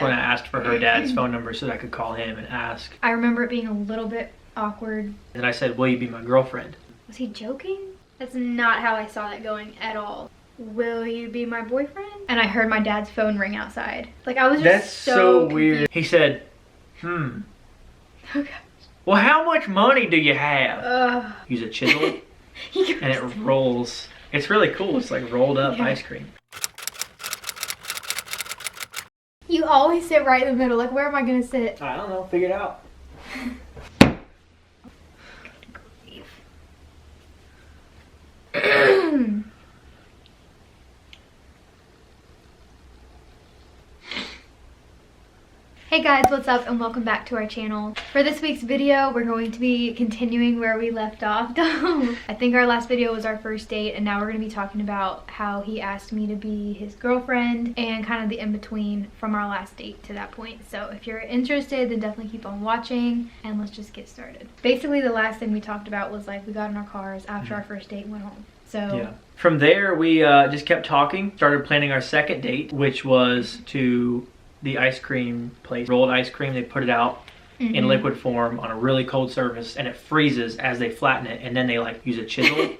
When I asked for her dad's phone number so that I could call him and ask. I remember it being a little bit awkward. And I said, will you be my girlfriend? Was he joking? That's not how I saw that going at all. Will you be my boyfriend? And I heard my dad's phone ring outside. Like, I was just That's so weird. confused. He said, Oh gosh. well, how much money do you have? Use a chisel and it rolls. It's really cool. It's like rolled up ice cream. You always sit right in the middle. Like, where am I gonna sit? I don't know. Figure it out. Hey guys, what's up and welcome back to our channel. For this week's video, we're going to be continuing where we left off. I think our last video was our first date, and now we're going to be talking about how he asked me to be his girlfriend and kind of the in-between from our last date to that point. So if you're interested, then definitely keep on watching and let's just get started. Basically, the last thing we talked about was like we got in our cars after our first date and went home. So yeah. From there, we just kept talking, started planning our second date, which was to the ice cream place. Rolled ice cream, they put it out in liquid form on a really cold surface, and it freezes as they flatten it, and then they like use a chisel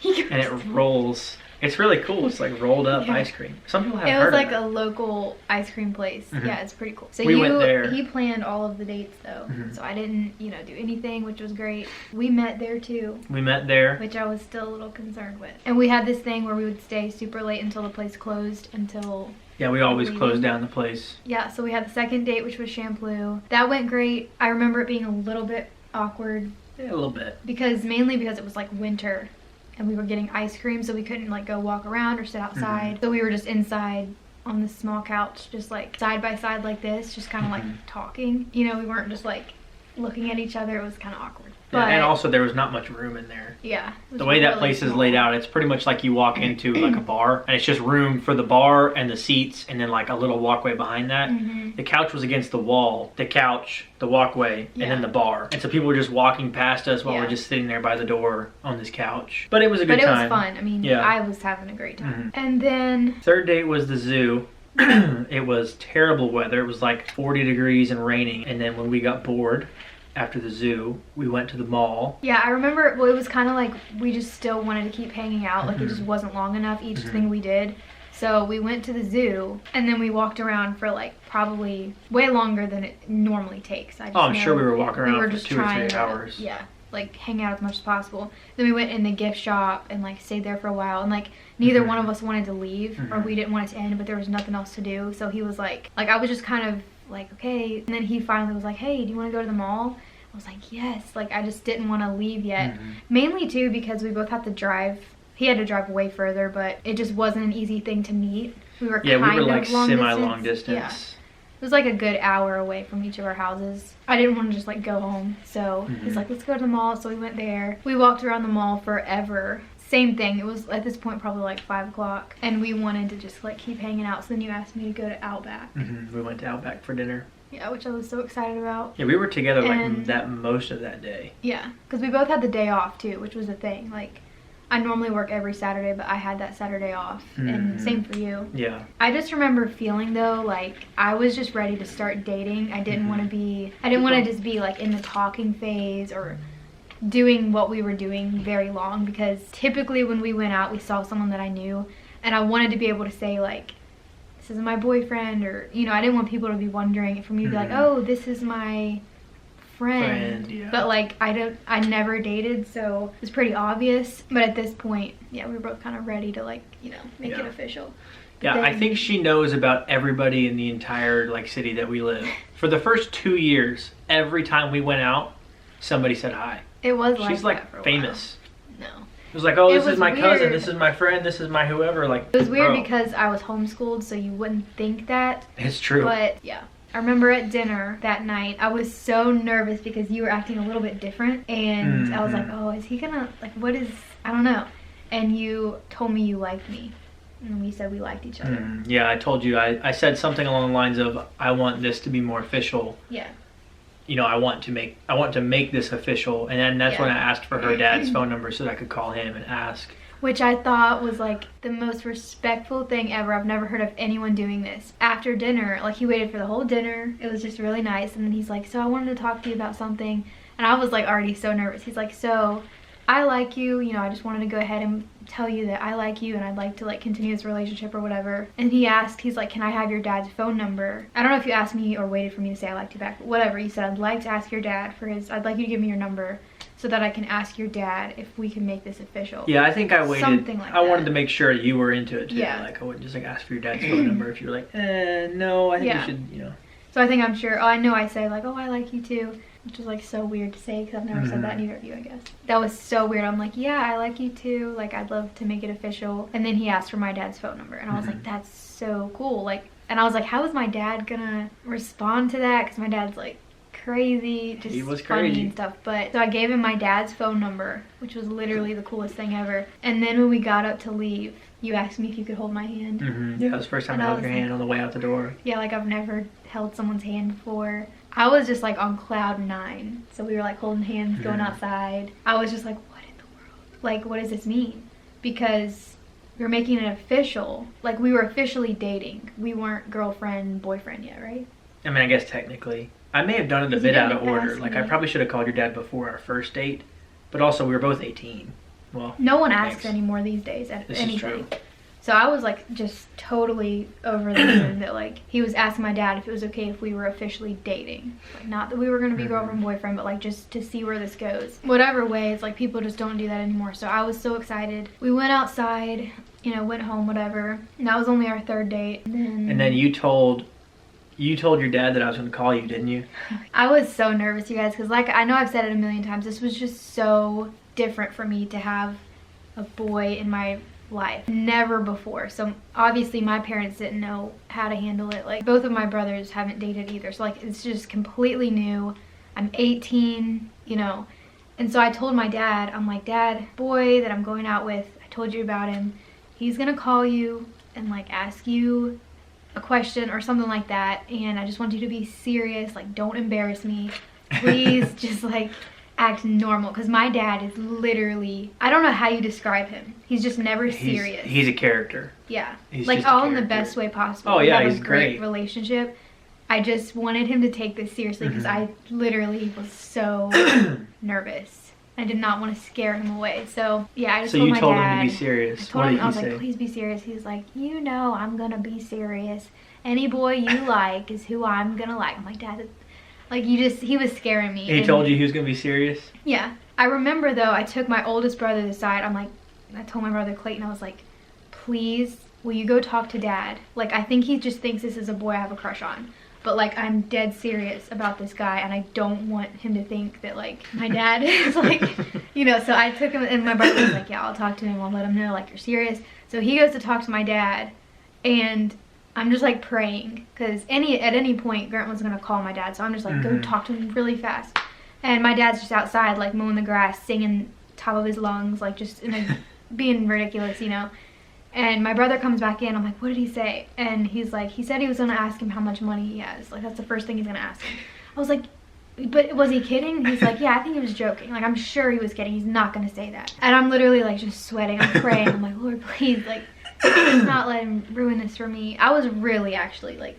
and it rolls. It's really cool. It's like rolled up ice cream. Some people haven't heard of it. It was like a local ice cream place. Yeah, it's pretty cool. So we went there. He planned all of the dates though. So I didn't, do anything, which was great. We met there too. We met there. Which I was still a little concerned with. And we had this thing where we would stay super late until the place closed until... Yeah, we always closed down the place. Yeah, so we had the second date, which was Shampoo. That went great. I remember it being a little bit awkward. Yeah, a little bit. Mainly because it was like winter and we were getting ice cream, so we couldn't like go walk around or sit outside. So we were just inside on this small couch, just like side by side like this, just kind of like talking. We weren't just like looking at each other. It was kind of awkward. Yeah, and also there was not much room in there. Yeah. The way that place is laid out, it's pretty much like you walk into like a bar, and it's just room for the bar and the seats, and then like a little walkway behind that. The couch was against the wall. The couch, the walkway, and then the bar. And so people were just walking past us while we're just sitting there by the door on this couch. But it was a good time. But it was fun. I mean, I was having a great time. And then... Third date was the zoo. It was terrible weather. It was like 40 degrees and raining. And then when we got bored after the zoo, we went to the mall. Yeah, I remember, well, it was kind of like we just still wanted to keep hanging out. Like it just wasn't long enough, each thing we did. So we went to the zoo and then we walked around for like probably way longer than it normally takes. I'm sure we were walking around for 2 or 3 hours. Yeah, like hang out as much as possible. Then we went in the gift shop and like stayed there for a while, and like neither one of us wanted to leave, or we didn't want it to end, but there was nothing else to do. So he was like I was just kind of like, okay. And then he finally was like, hey, do you want to go to the mall? I was like, yes. Like, I just didn't want to leave yet. Mainly too because we both had to drive. He had to drive way further, but it just wasn't an easy thing to meet. We were kind of like semi-long distance. Yeah. It was like a good hour away from each of our houses. I didn't want to just like go home. So he's like, let's go to the mall. So we went there. We walked around the mall forever. Same thing. It was at this point probably like 5 o'clock, and we wanted to just like keep hanging out. So then you asked me to go to Outback. We went to Outback for dinner. Yeah, which I was so excited about. Yeah, we were together like that most of that day. Yeah, because we both had the day off too, which was the thing. Like, I normally work every Saturday, but I had that Saturday off, and same for you. Yeah. I just remember feeling though, like I was just ready to start dating. I didn't want to just be like in the talking phase or doing what we were doing very long, because typically when we went out, we saw someone that I knew, and I wanted to be able to say like, this is my boyfriend, or I didn't want people to be wondering, for me to be like, oh, this is my friend. But like I never dated, so it was pretty obvious. But at this point, yeah, we were both kind of ready to like make it official. Yeah, I think she knows about everybody in the entire like city that we live. For the first 2 years, every time we went out, somebody said hi. It was like she's like famous. No. It was like, oh, this is my cousin, this is my friend, this is my whoever. Like, it was weird because I was homeschooled, so you wouldn't think that. It's true. But yeah. I remember at dinner that night, I was so nervous because you were acting a little bit different. And I was like, oh, is he gonna, like, what is, I don't know. And you told me you liked me. And we said we liked each other. Yeah, I told you, I said something along the lines of, I want this to be more official. Yeah. I want to make this official. And then that's when I asked for her dad's phone number so that I could call him and ask. which I thought was like the most respectful thing ever. I've never heard of anyone doing this. After dinner, like he waited for the whole dinner. It was just really nice. And then he's like, so I wanted to talk to you about something. And I was like already so nervous. He's like, so I like you, you know, I just wanted to go ahead and tell you that I like you and I'd like to like continue this relationship or whatever. And he asked, he's like, can I have your dad's phone number? I don't know if you asked me or waited for me to say I liked you back, but whatever. He said, I'd like to ask your dad for his, I'd like you to give me your number so that I can ask your dad if we can make this official. Yeah, I think I waited. Something like I that. wanted to make sure you were into it too. Yeah. Like I wouldn't just like ask for your dad's phone number if you were like, no, I think you should, you know. So I think I'm sure, I know I say like, oh, I like you too. Which is like so weird to say because I've never said that in either of you, I guess. That was so weird. I'm like, yeah, I like you too. Like, I'd love to make it official. And then he asked for my dad's phone number. And I was like, that's so cool. Like, and I was like, how is my dad gonna respond to that? Because my dad's like crazy, just he was funny crazy and stuff. But so I gave him my dad's phone number, which was literally the coolest thing ever. And then when we got up to leave, you asked me if you could hold my hand. Yeah, it was the first time I held your hand on the way out the door. Yeah, like I've never held someone's hand before. I was just like on cloud 9. So we were like holding hands, going outside. I was just like, what in the world? Like, what does this mean? Because we were making it official. Like, we were officially dating. We weren't girlfriend, boyfriend yet, right? I mean, I guess technically. I may have done it a bit out of order. Like, I probably should have called your dad before our first date. But also, we were both 18. Well, no one asks anymore these days at this anything. Is true. So I was like just totally over the moon that like he was asking my dad if it was okay if we were officially dating. Like not that we were going to be girlfriend boyfriend, but like just to see where this goes. Whatever way, it's like people just don't do that anymore. So I was so excited. We went outside, you know, went home, whatever. And that was only our third date. And then you told your dad that I was going to call you, didn't you? I was so nervous, you guys, because like I know I've said it a million times. This was just so different for me to have a boy in my life. Never before. So obviously my parents didn't know how to handle it. Like both of my brothers haven't dated either. So like it's just completely new. I'm 18, you know. And so I told my dad, I'm like, Dad, boy that I'm going out with, I told you about him. He's gonna call you and like ask you a question or something like that. And I just want you to be serious. Like don't embarrass me. Please just like act normal, because my dad is literally, I don't know how you describe him. He's just never serious. He's a character. Yeah. He's like all in the best way possible. Oh yeah, we he's have a great relationship. I just wanted him to take this seriously because I literally was so nervous. I did not want to scare him away. So yeah, I just told my dad. So you told him to be serious. I told him, I was like, please be serious. He's like, you know I'm gonna be serious. Any boy you like is who I'm gonna like. I'm like, Dad, like he was scaring me. He told you he was gonna be serious? Yeah. I remember though, I took my oldest brother aside. I told my brother Clayton, I was like, please, will you go talk to Dad? Like, I think he just thinks this is a boy I have a crush on. But like, I'm dead serious about this guy and I don't want him to think that like my dad is like, you know, so I took him and my brother was like, yeah, I'll talk to him. I'll let him know like you're serious. So he goes to talk to my dad and I'm just like praying because at any point Grant was gonna call my dad, so I'm just like go talk to him really fast. And my dad's just outside like mowing the grass, singing top of his lungs, like just being ridiculous, you know. And my brother comes back in. I'm like, what did he say? And he's like, he said he was gonna ask him how much money he has. Like that's the first thing he's gonna ask him. I was like, but was he kidding? He's like, yeah, I think he was joking. Like I'm sure he was kidding. He's not gonna say that. And I'm literally like just sweating. I'm praying. I'm like, Lord, please, like. Please not let him ruin this for me. I was really actually like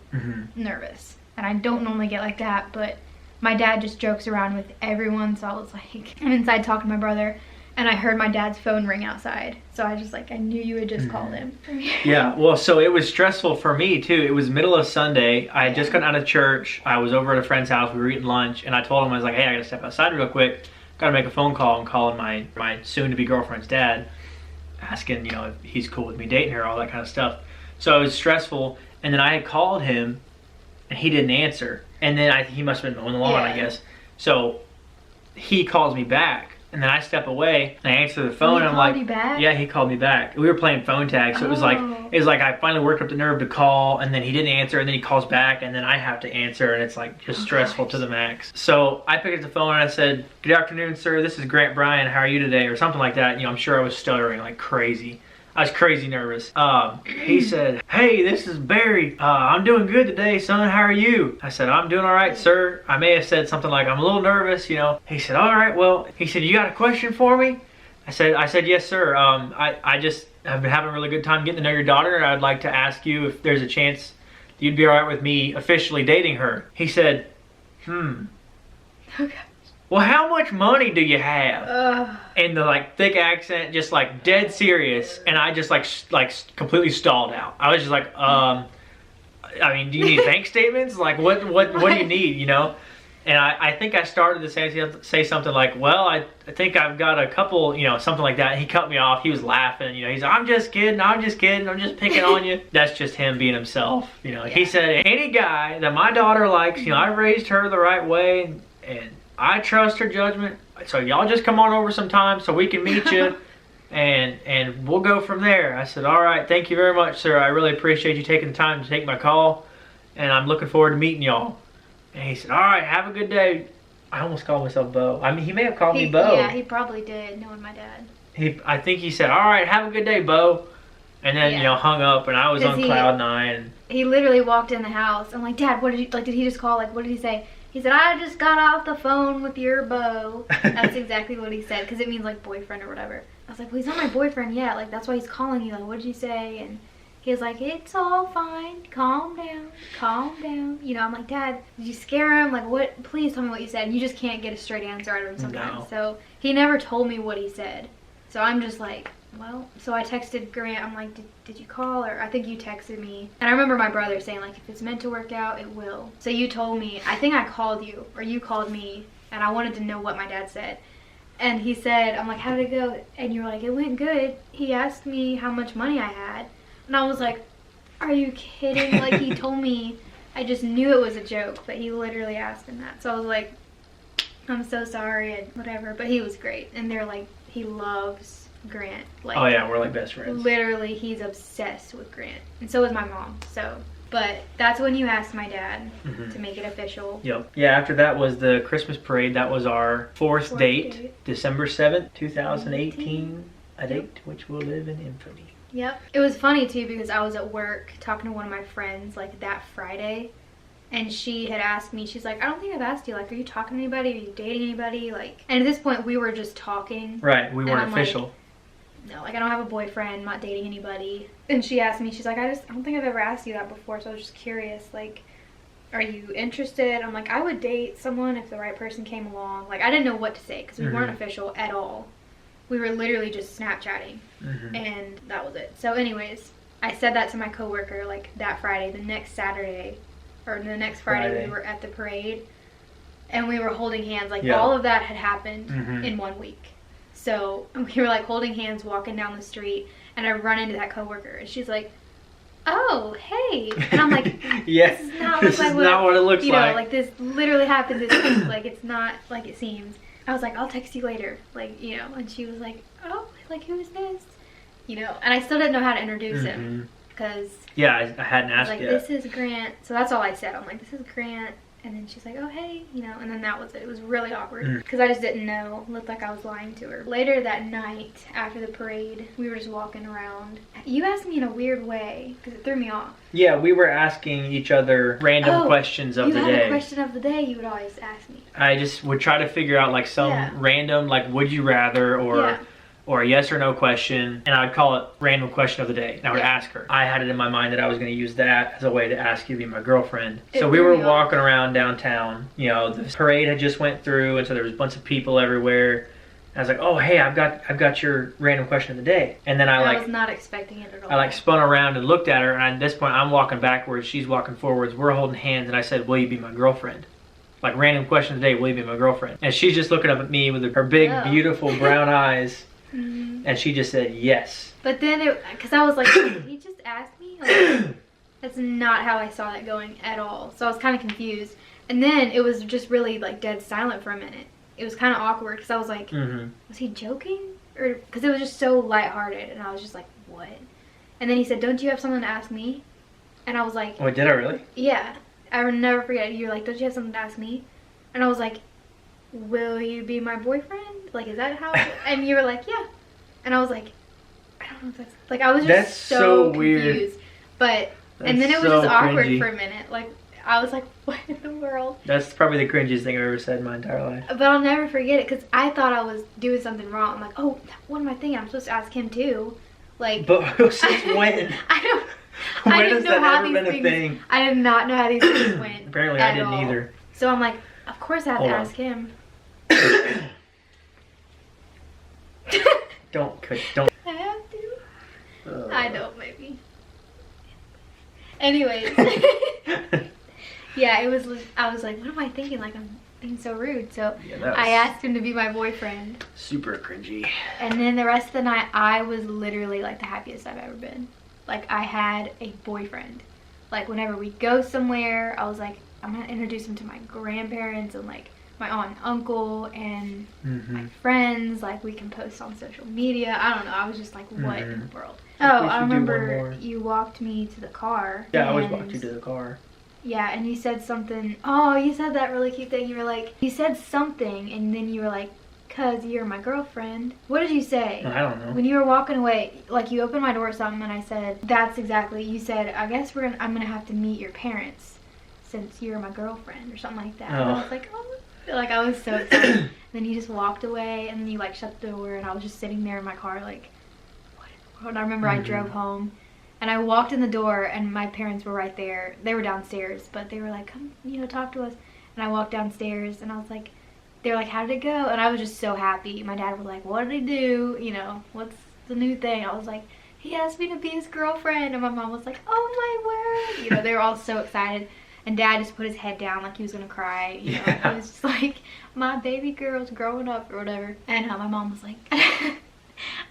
nervous, and I don't normally get like that, but my dad just jokes around with everyone, so I was like, I'm inside talking to my brother and I heard my dad's phone ring outside, so I just like, I knew you had just called him. Yeah, well, so it was stressful for me too. It was middle of Sunday. I had just gotten out of church. I was over at a friend's house. We were eating lunch, and I told him, I was like, hey, I gotta step outside real quick. Gotta make a phone call. I'm calling my soon-to-be girlfriend's dad, asking, you know, if he's cool with me dating her, all that kind of stuff. So it was stressful, and then I had called him and he didn't answer, and then he must have been mowing the lawn, I guess. So he calls me back, and then I step away and I answer the phone, and I'm like, yeah, he called me back. We were playing phone tag, so it was like I finally worked up the nerve to call, and then he didn't answer, and then he calls back, and then I have to answer, and it's like just stressful to the max. So I picked up the phone and I said, good afternoon, sir, this is Grant Bryan, how are you today, or something like that. You know, I'm sure I was stuttering like crazy. I was crazy nervous. He said, hey, this is Barry. I'm doing good today, son. How are you? I said, I'm doing all right, sir. I may have said something like, I'm a little nervous, you know. He said, all right, well, he said, you got a question for me? I said, yes, sir. I just have been having a really good time getting to know your daughter, and I'd like to ask you if there's a chance that you'd be all right with me officially dating her. He said, Okay. well, how much money do you have? And the like thick accent, just like dead serious, and I just like completely stalled out. I was just like, I mean, do you need bank statements? Like, what do you need? You know? And I think I started to say something like, well, I think I've got a couple, you know, something like that. He cut me off. He was laughing. You know, he's like, I'm just kidding. I'm just picking on you. That's just him being himself. You know, he said, any guy that my daughter likes, you know, I raised her the right way, and I trust her judgment. So y'all just come on over sometime so we can meet you, and we'll go from there. I said, all right, thank you very much, sir. I really appreciate you taking the time to take my call, and I'm looking forward to meeting y'all. And he said, all right, have a good day. I almost called myself Bo. I mean, he may have called me Bo. Yeah, he probably did, knowing my dad. I think he said, all right, have a good day, Bo. And then, you know, hung up, and I was on cloud nine. He literally walked in the house. I'm like, Dad, what did you, like, did he just call? Like, what did he say? He said, I just got off the phone with your Bo. That's exactly what he said, because it means, like, boyfriend or whatever. I was like, well, he's not my boyfriend yet. Like, that's why he's calling you. Like, what did you say? And he was like, it's all fine. Calm down. Calm down. You know, I'm like, Dad, did you scare him? Like, what? Please tell me what you said. And you just can't get a straight answer out of him sometimes. No. So he never told me what he said. So I'm just like, well. So I texted Grant. I'm like, did you call? Or I think you texted me. And I remember my brother saying, like, if it's meant to work out, it will. So you told me. I think I called you. Or you called me. And I wanted to know what my dad said. And he said, I'm like, how did it go? And you were like, it went good. He asked me how much money I had. And I was like, are you kidding? Like, he told me, I just knew it was a joke, but he literally asked him that. So I was like, I'm so sorry and whatever. But he was great. And they're like, he loves Grant. Like, oh yeah, we're like best friends. Literally, he's obsessed with Grant. And so is my mom. So, but that's when you asked my dad to make it official. Yep. Yeah, after that was the Christmas parade. That was our fourth date. December 7th, 2018. A date which will live in infamy. Yep. It was funny too because I was at work talking to one of my friends like that Friday, and she had asked me, she's like, I don't think I've asked you, like, are you talking to anybody? Are you dating anybody? Like, and at this point we were just talking. Right, we weren't official. Like, no, like, I don't have a boyfriend, I'm not dating anybody. And she asked me, she's like, I don't think I've ever asked you that before, so I was just curious, like, are you interested? I'm like, I would date someone if the right person came along. Like, I didn't know what to say because we weren't official at all. We were literally just Snapchatting, and that was it. So anyways, I said that to my coworker like that Friday. The next Saturday, or the next Friday, we were at the parade, and we were holding hands. Like, all of that had happened in 1 week. So we were like holding hands, walking down the street, and I run into that coworker, and she's like, oh, hey. And I'm like, yes, this is not, this is not what it looks like. You know, like, this literally happened this week. Like, it's not like it seems. I was like, I'll text you later, like, you know, and she was like, oh, like, who is this? You know, and I still didn't know how to introduce him, because, yeah, I hadn't asked like, yet. this is Grant, so that's all I said. I'm like, this is Grant, and then she's like, oh, hey, you know, and then that was it. It was really awkward, because I just didn't know. It looked like I was lying to her. Later that night, after the parade, we were just walking around. You asked me in a weird way, because it threw me off. Yeah, we were asking each other random questions of the day. You had a question of the day you would always ask me. I just would try to figure out like some random, like, would you rather, or a yes or no question, and I would call it random question of the day, and I would ask her. I had it in my mind that I was going to use that as a way to ask you to be my girlfriend. So we were walking around downtown. You know, the parade had just went through, and so there was a bunch of people everywhere. I was like, oh, hey, I've got your random question of the day. And then I was not expecting it at all. I like spun around and looked at her, and at this point I'm walking backwards, she's walking forwards, we're holding hands, and I said, will you be my girlfriend? Like, random question of the day, will you be my girlfriend? And she's just looking up at me with her big, beautiful brown eyes, and she just said yes. But then, because I was like, did he just ask me? Like, that's not how I saw that going at all. So I was kind of confused. And then it was just really, like, dead silent for a minute. It was kind of awkward because I was like, was he joking? Or because it was just so lighthearted, and I was just like, what? And then he said, don't you have something to ask me? And I was like, oh, did I really? Yeah. I will never forget it. You were like, don't you have something to ask me? And I was like, will you be my boyfriend? Like, is that how? And you were like, yeah. And I was like, I don't know if that's, like, I was just so confused. weird. But, and then it was just awkward for a minute. Like, I was like, what in the world? That's probably the cringiest thing I've ever said in my entire life. But I'll never forget it because I thought I was doing something wrong. I'm like, oh, what am I thinking? I'm supposed to ask him too. Like, but since when? I When didn't has know that how ever these been a things, thing? I did not know how these things went. Apparently I didn't either. So I'm like, of course I have Hold to on. ask him. Don't. I have to. I don't, maybe. Anyways. Yeah, it was. I was like, what am I thinking? Like, I'm being so rude. So Yeah, I asked him to be my boyfriend. super cringy. And then the rest of the night, I was literally like the happiest I've ever been. Like, I had a boyfriend. Like, whenever we go somewhere, I was like, I'm gonna introduce him to my grandparents and like my aunt and uncle and my friends. Like, we can post on social media. I don't know. I was just like, what in the world? Oh, I remember you walked me to the car. Yeah, I always walked you to the car. Yeah, and you said something. Oh, you said that really cute thing. You were like, you said something, and then you were like, "'Cause you're my girlfriend." What did you say? I don't know. When you were walking away, like, you opened my door or something, and I said, "That's exactly." You said, "I guess I'm gonna have to meet your parents, since you're my girlfriend," or something like that. And I was like, oh, like I was so excited. Then you just walked away, and then you like shut the door, and I was just sitting there in my car, like, what? And I remember I drove home. And I walked in the door, and my parents were right there. They were downstairs, but they were like, come, talk to us. And I walked downstairs, and I was like, they were like, how did it go? And I was just so happy. My dad was like, what did he do? What's the new thing? I was like, he asked me to be his girlfriend. And my mom was like, oh my word. They were all so excited. And Dad just put his head down like he was going to cry. I was just like, my baby girl's growing up or whatever. And my mom was like...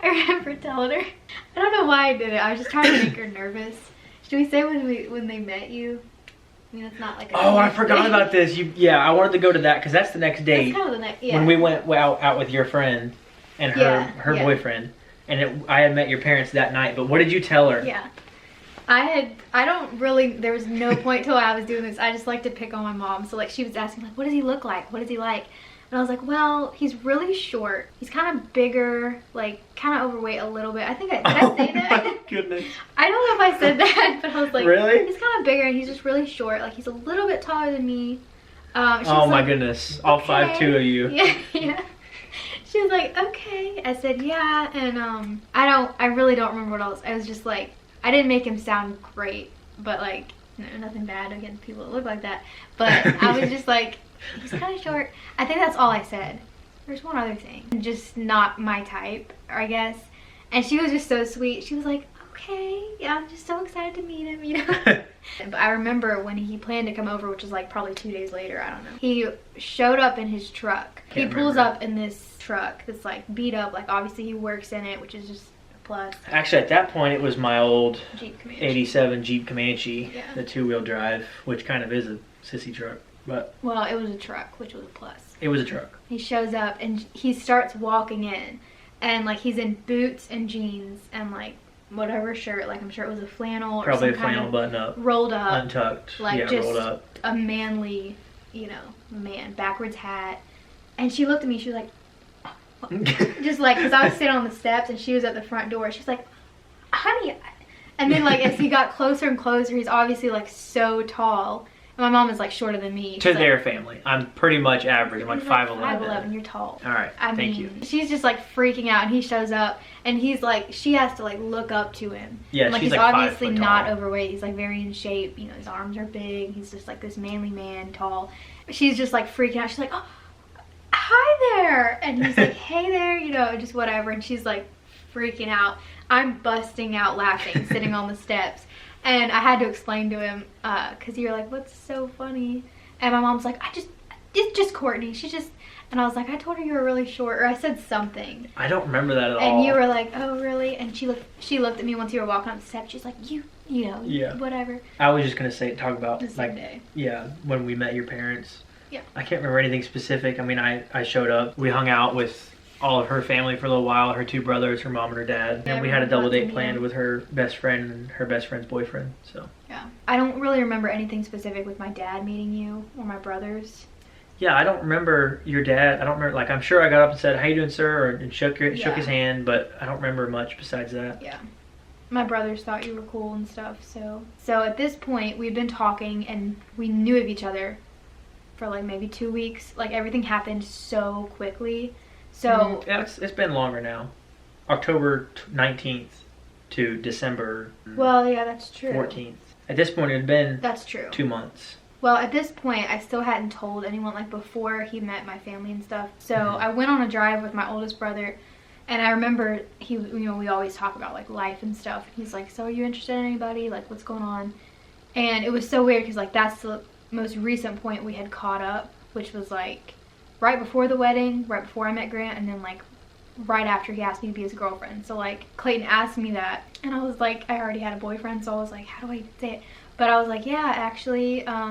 I remember telling her. I don't know why I did it. I was just trying to make her nervous. Should we say when they met you? I mean, it's not like. I forgot about this. I wanted to go to that because that's the next date. That's kind of the next. Yeah. When we went out with your friend and her boyfriend, and I had met your parents that night. But what did you tell her? Yeah. There was no point till I was doing this. I just like to pick on my mom. So like she was asking like, what does he look like? What is he like? And I was like, well, he's really short. He's kind of bigger, like kind of overweight a little bit. I think did I say that? Oh my goodness. I don't know if I said that, but I was like, really? He's kind of bigger and he's just really short. Like he's a little bit taller than me. Oh my goodness. All 5'2" of you. Yeah. She was like, okay. I said, yeah. And I really don't remember what else. I was just like, I didn't make him sound great, but like, nothing bad against people that look like that. But I was just like, he's kind of short. I think that's all I said. There's one other thing. Just not my type, I guess. And she was just so sweet. She was like, okay, yeah, I'm just so excited to meet him, But I remember when he planned to come over, which was like probably 2 days later, I don't know. He showed up in his truck. He pulls up in this truck that's like beat up. Like obviously he works in it, which is just a plus. Actually, at that point, it was my old Jeep Comanche. 87 Jeep Comanche, Yeah. the 2-wheel drive, which kind of is a sissy truck. But well, it was a truck, which was a plus. It was a truck. He shows up and he starts walking in, and like he's in boots and jeans and like whatever shirt. Like I'm sure it was a flannel Probably or some a flannel kind of button up, rolled up, untucked, like just rolled up. A manly, man, backwards hat. And she looked at me. She was like, just like, because I was sitting on the steps and she was at the front door. She was like, honey. And then like as he got closer and closer, he's obviously like so tall. And my mom is like shorter than me. To their family. I'm pretty much average. I'm like 5'11". 5'11", you're tall. All right, thank you. She's just like freaking out, and he shows up, and he's like, she has to like look up to him. Yeah, and, like, she's he's like 5 obviously foot not tall. overweight. He's like very in shape. His arms are big. He's just like this manly man, tall. She's just like freaking out. She's like, oh, hi there, and he's like, hey there, just whatever. And she's like freaking out. I'm busting out laughing, sitting on the steps. And I had to explain to him, because you were like, what's so funny? And my mom's like, it's just Courtney. She's just, and I was like, I told her you were really short, or I said something. I don't remember that at all. And you were like, oh, really? And she looked at me once you were walking up the steps. She's like, yeah. Whatever. I was just going to talk about, the same day. Yeah, when we met your parents. Yeah. I can't remember anything specific. I mean, I showed up. We hung out with all of her family for a little while, her 2 brothers, her mom and her dad. Yeah, and we had a double date me. planned with her best friend and her best friend's boyfriend, so. Yeah. I don't really remember anything specific with my dad meeting you or my brothers. Yeah, I don't remember your dad. I don't remember, like, I'm sure I got up and said, how you doing, sir? And shook his hand, but I don't remember much besides that. Yeah. my brothers thought you were cool and stuff. So at this point, we'd been talking and we knew of each other for like maybe 2 weeks. Like everything happened so quickly. So yeah, it's been longer now. October 19th to December. Well, yeah, that's true. 14th. At this point, it had been. That's true. 2 months. Well, at this point, I still hadn't told anyone, like, before he met my family and stuff. So I went on a drive with my oldest brother, and I remember we always talk about, like, life and stuff. He's like, so are you interested in anybody? Like, what's going on? And it was so weird because, like, that's the most recent point we had caught up, which was, like, right before the wedding, right before I met Grant, and then, like, right after he asked me to be his girlfriend. So, like, Clayton asked me that, and I was like, I already had a boyfriend, so I was like, how do I say it? But I was like, yeah, actually, I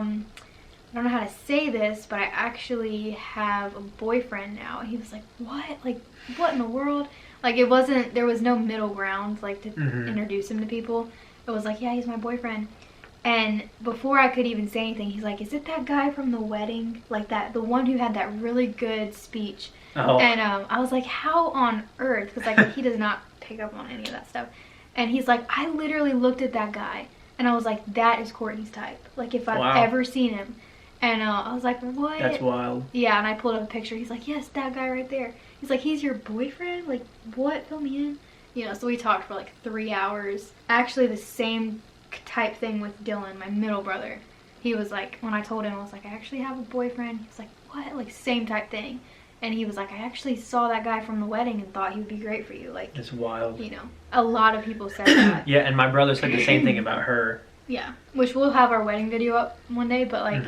don't know how to say this, but I actually have a boyfriend now. And he was like, what? Like, what in the world? Like, there was no middle ground, like, to introduce him to people. It was like, yeah, he's my boyfriend. And before I could even say anything, he's like, is it that guy from the wedding? Like, the one who had that really good speech. Oh. And I was like, how on earth? Because, like, he does not pick up on any of that stuff. And he's like, I literally looked at that guy. And I was like, that is Courtney's type. Like, if I've ever seen him. And I was like, what? That's wild. Yeah, and I pulled up a picture. He's like, yes, that guy right there. He's like, he's your boyfriend? Like, what? Fill me in. You know, so we talked for like 3 hours. Actually, the same type thing with Dylan, my middle brother. He was like, when I told him, I was like, I actually have a boyfriend. He was like, what? Like, same type thing. And he was like, I actually saw that guy from the wedding and thought he would be great for you. Like, it's wild. You know, a lot of people said that. Yeah, and my brother said the same thing about her. Yeah, which we'll have our wedding video up one day, but like,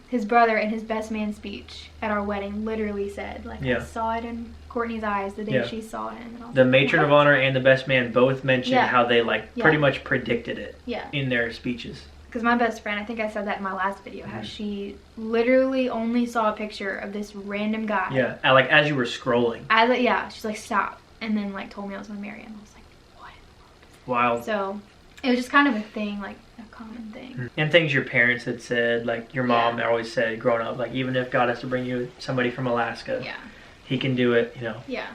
his brother in his best man speech at our wedding literally said, like, I saw it in Courtney's eyes the day she saw him. And I was the like, matron of honor and the best man both mentioned how they, like, pretty much predicted it in their speeches. Because my best friend, I think I said that in my last video, how she literally only saw a picture of this random guy. Yeah, like, as you were scrolling. She's like, stop. And then, like, told me I was going to marry him. I was like, what? Wild. So it was just kind of a thing, like a common thing. And things your parents had said, like your mom always said growing up, like, even if God has to bring you somebody from Alaska, he can do it, you know. Yeah.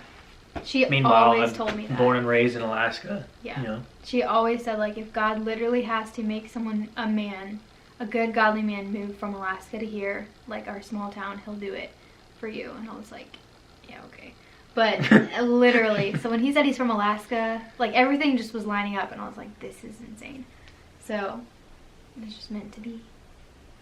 She Meanwhile, always told me that. Born and raised in Alaska. Yeah. You know. She always said, like, if God literally has to make someone, a man, a good godly man, move from Alaska to here, like our small town, he'll do it for you. And I was like, yeah, okay. But literally, so when he said he's from Alaska, like, everything just was lining up, and I was like, this is insane. So it was just meant to be.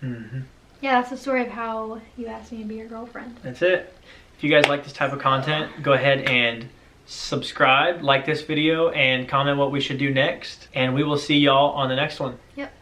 Yeah, that's the story of how you asked me to be your girlfriend. That's it. If you guys like this type of content, go ahead and subscribe, like this video, and comment what we should do next. And we will see y'all on the next one. Yep.